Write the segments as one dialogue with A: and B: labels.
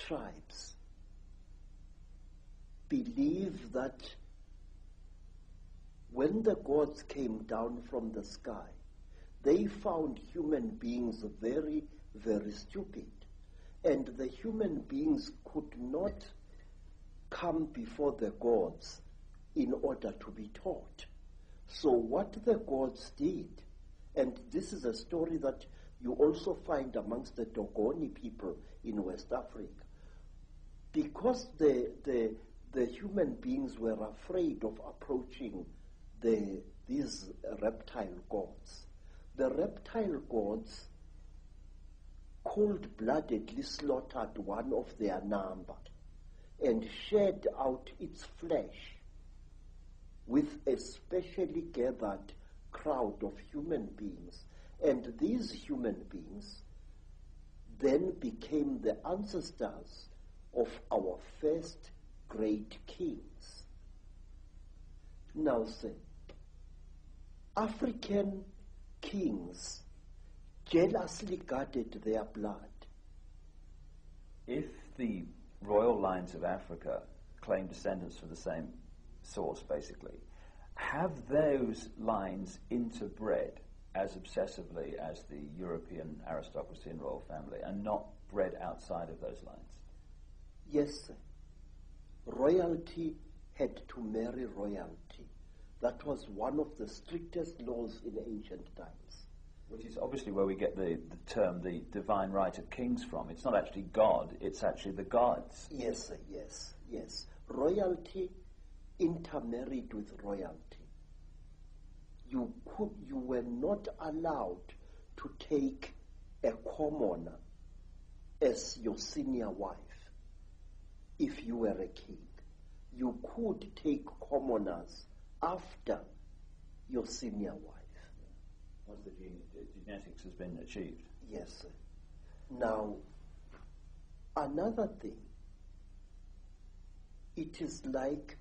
A: tribes believe that when the gods came down from the sky, they found human beings very, very stupid. And the human beings could not come before the gods in order to be taught. So what the gods did, and this is a story that you also find amongst the Dogoni people in West Africa, because the human beings were afraid of approaching these reptile gods. The reptile gods cold-bloodedly slaughtered one of their number and shed out its flesh with a specially gathered crowd of human beings. And these human beings then became the ancestors of our first great kings. Now say, African kings jealously guarded their blood.
B: If the royal lines of Africa claim descendants from the same source, basically, have those lines interbred as obsessively as the European aristocracy and royal family, and not bred outside of those lines?
A: Yes, sir. Royalty had to marry royalty. That was one of the strictest laws in ancient times.
B: Which is obviously where we get the term, the divine right of kings from. It's not actually God, it's actually the gods.
A: Yes, sir, yes. Royalty intermarried with royalty. You were not allowed to take a commoner as your senior wife if you were a king. You could take commoners after your senior wife.
B: Once the genetics has been achieved.
A: Yes, sir. Now, another thing, it is like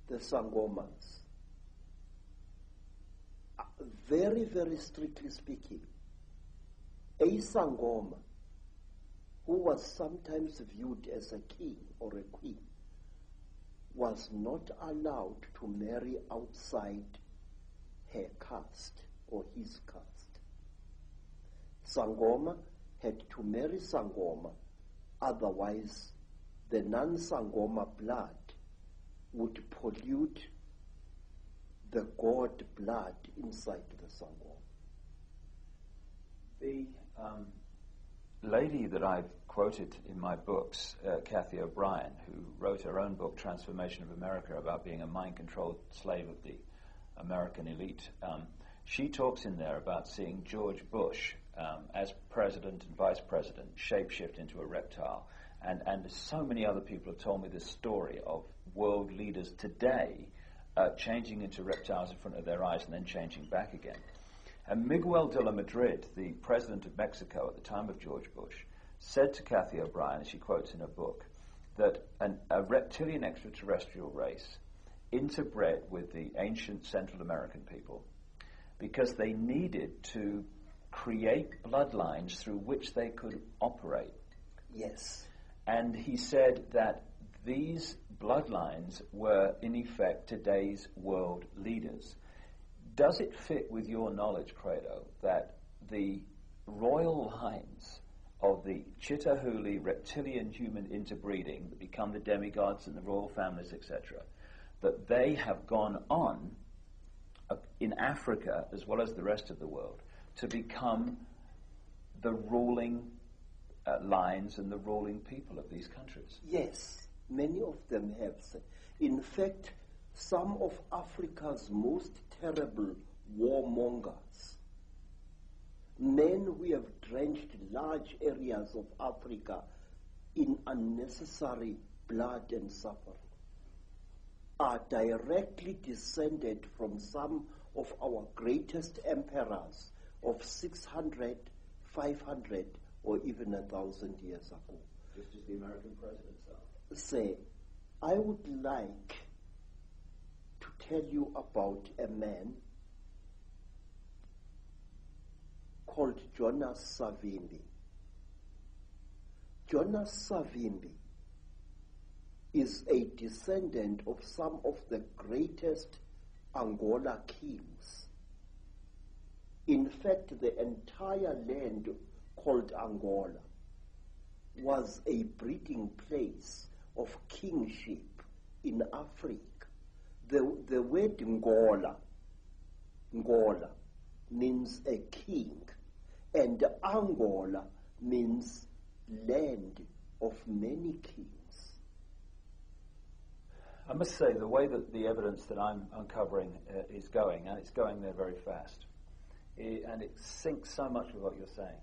A: the Sangomas. Very, very strictly speaking, a Sangoma who was sometimes viewed as a king or a queen was not allowed to marry outside her caste or his caste. Sangoma had to marry Sangoma, otherwise the non-Sangoma blood would pollute the god blood inside the Sangoma.
B: The lady that I've quoted in my books, Cathy O'Brien, who wrote her own book, Transformation of America, about being a mind-controlled slave of the American elite, she talks in there about seeing George Bush as president and vice president shapeshift into a reptile. And so many other people have told me this story of world leaders today changing into reptiles in front of their eyes and then changing back again. And Miguel de la Madrid, the president of Mexico at the time of George Bush, said to Cathy O'Brien, as she quotes in her book, that a reptilian extraterrestrial race interbred with the ancient Central American people because they needed to create bloodlines through which they could operate.
A: Yes.
B: And he said that these bloodlines were, in effect, today's world leaders. Does it fit with your knowledge, Credo, that the royal lines of the Chitahuli reptilian human interbreeding that become the demigods and the royal families, etc., that they have gone on in Africa, as well as the rest of the world, to become the ruling lines and the ruling people of these countries?
A: Yes, many of them have. In fact, some of Africa's most terrible warmongers, men who have drenched large areas of Africa in unnecessary blood and suffering, are directly descended from some of our greatest emperors of 600, 500, or even 1,000 years ago.
B: Just as the American presidents are.
A: Say, I would like to tell you about a man called Jonas Savimbi. Jonas Savimbi is a descendant of some of the greatest Angola kings. In fact, the entire land called Angola was a breeding place of kingship in Africa. The word Ngola means a king, and Angola means land of many kings.
B: I must say, the way that the evidence that I'm uncovering is going, and it's going there very fast, and it syncs so much with what you're saying,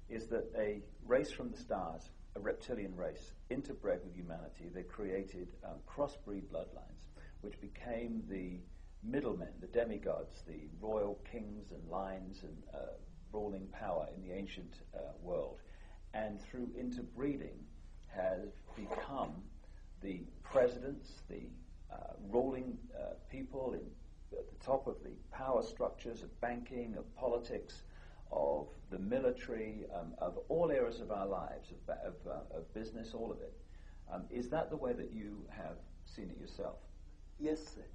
B: is that a race from the stars, a reptilian race, interbred with humanity, they created crossbreed bloodlines, which became the middlemen, the demigods, the royal kings and lines and ruling power in the ancient world, and through interbreeding have become the presidents, the ruling people at the top of the power structures of banking, of politics, of the military, of all areas of our lives, of business, all of it. Is that the way that you have seen it yourself?
A: Yes, sir.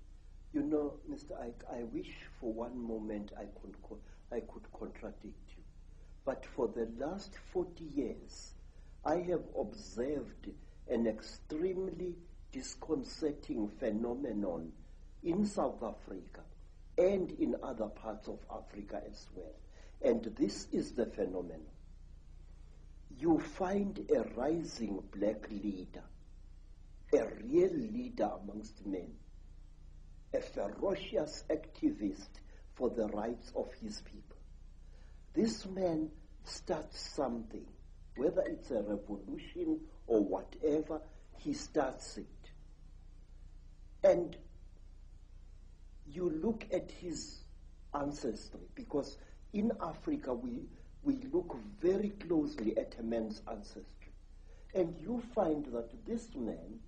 A: You know, Mr. Icke, I wish for one moment I could contradict you. But for the last 40 years, I have observed an extremely disconcerting phenomenon in South Africa and in other parts of Africa as well. And this is the phenomenon. You find a rising black leader, a real leader amongst men, a ferocious activist for the rights of his people. This man starts something, whether it's a revolution or whatever, he starts it. And you look at his ancestry, because in Africa we look very closely at a man's ancestry. And you find that this man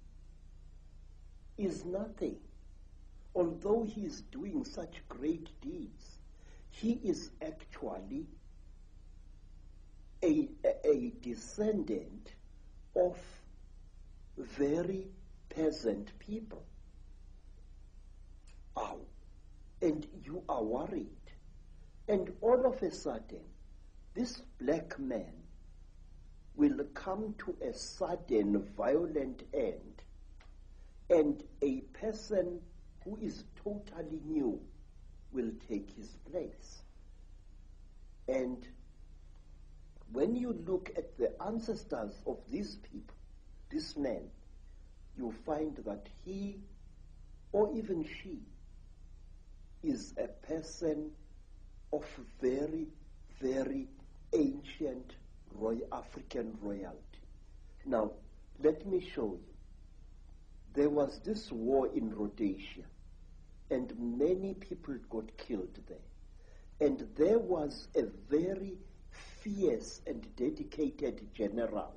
A: is nothing. Although he is doing such great deeds, he is actually a descendant of very peasant people. And you are worried. And all of a sudden, this black man will come to a sudden violent end, and a person who is totally new will take his place. And when you look at the ancestors of these people, this man, you find that he, or even she, is a person of very, very ancient African royalty. Now, let me show you. There was this war in Rhodesia, and many people got killed there. And there was a very fierce and dedicated general.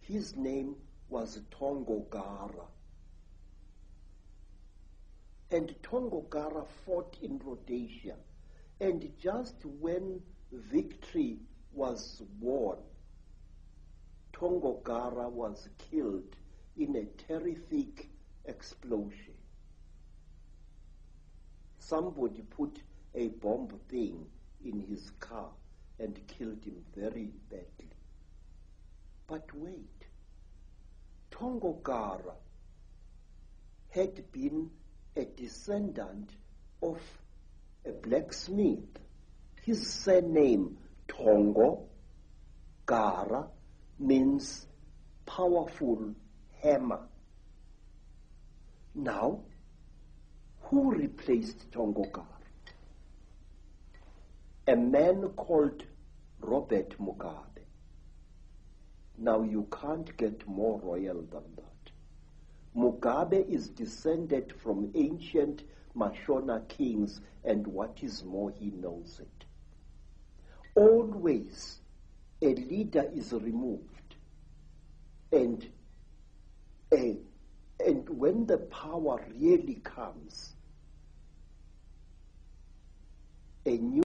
A: His name was Tongogara. And Tongogara fought in Rhodesia. And just when victory was won, Tongogara was killed in a terrific explosion. Somebody put a bomb thing in his car and killed him very badly. But wait, Tongogara had been a descendant of a blacksmith. His surname, Tongo Gara, means powerful hammer. Now, who replaced Tongogara? A man called Robert Mugabe. Now, you can't get more royal than that. Mugabe is descended from ancient Mashona kings, and what is more, he knows it. Always, a leader is removed, and when the power really comes, a new